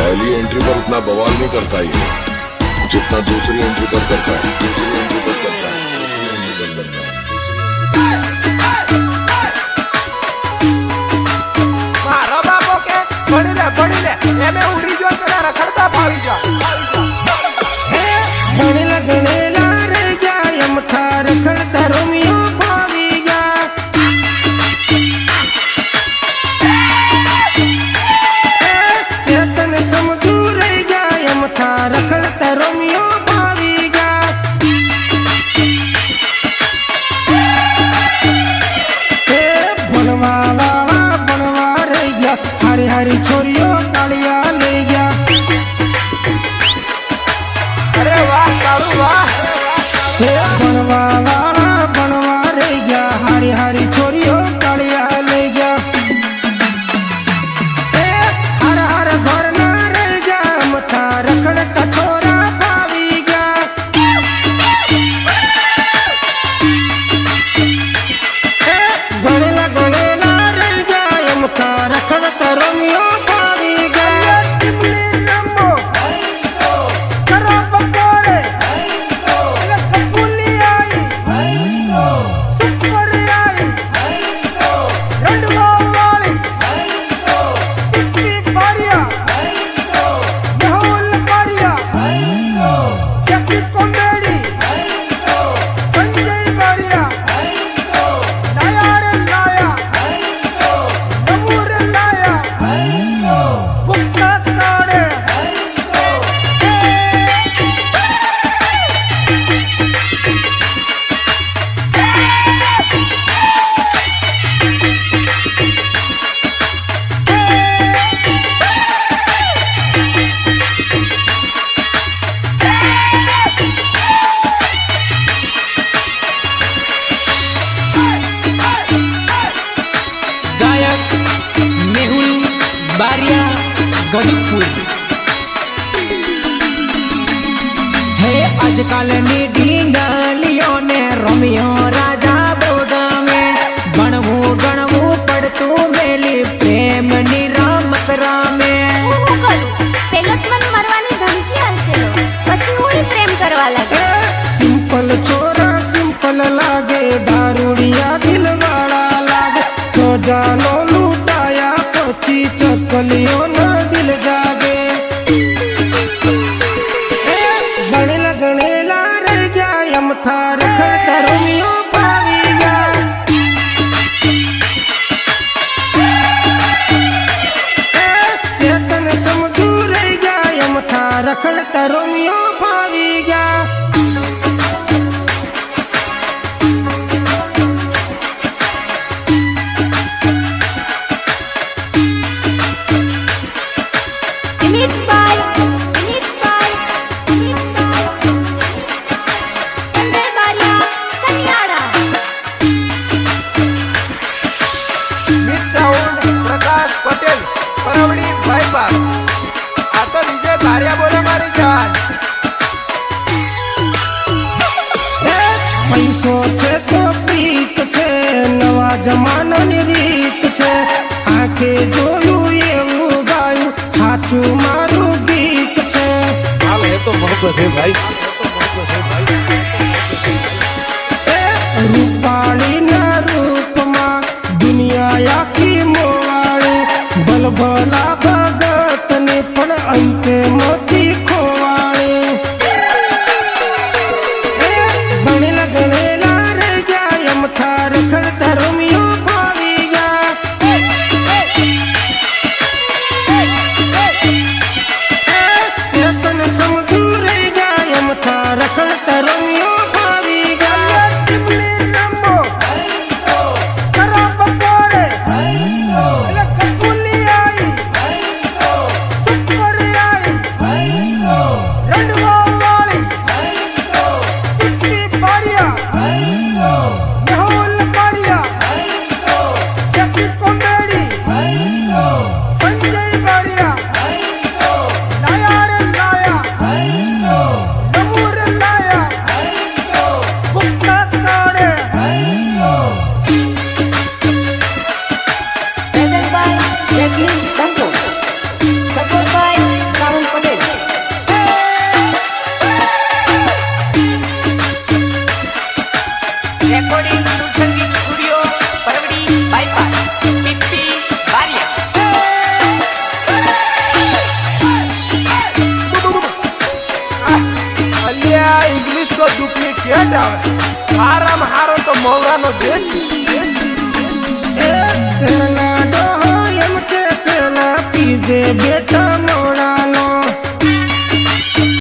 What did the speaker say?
पहली एंट्री पर उतना बवाल नहीं करता ये, जितना दूसरी एंट्री पर करता है, दूसरी एंट्री पर करता है, दूसरी एंट्री पर करता है। मारो बापो के बड़ी ले एमे उड़ी जो मेरा रखड़ता भाई जा बड़ी लगने ला रे जा यम थार रखड़ता रोमियो भावी जा सेतन समझू रे जा यम थार रखड़ता रोमियो भावी जा बनवा रे जा हरी हरी छोरियो कालिया ले जा। अरे वाह कालू वाह बनवा रे गया हरी हरी छोरियो कालिया ले गया हर हर घर ना रह गया मथा रखड़ का छोरा भावी गया गणेला रह गया मथा रखड़ का रोमियो भावी गया गजपुर है आजकल नी ढींगलियों ने रोमियो राजा बोदा में गणवू गणवू पड़तू मेली प्रेम नी रामत रामे पेलत मन मरवानी धमकी आलते लो પછી હું પ્રેમ કરવા લાગે सिंपल छोरा सिंपल लागे दारूडिया दिल वाला लागे तो जानो लूटाया पछी चकलियों ना दिल जागे गणेला रह गया यम थार रखड़ता रोमियो भावी गया सेतन समझू रह गया यम थार रखड़ता रोमियो भावी गया। पैसो छे तो प्रीत छे नवा जमाना ની રીત છે આંખે જોયું એવું ગાયું સાચું મારું ગીત છે हाल है तो मोहब्बत है भाई રૂપાળી ના રૂપમાં દુનિયા આખી મોવાળી બલબલા ભગત ને પણ અંતે મોતી ખોવાળી गणेला रह गया यम थार रखड़ता रोमियो भावी गया सेतन समझू रह गया यम थार रखड़ता रोमियो भावी गया सुपर आई recording Sursangi Studio, Paravadi Bypass, Pippi Baria. અલ્યા ઇંગ્લિશ તો ડુપ્લિકેટ આવે હારામાં હારો તો મૌરાનો દેશી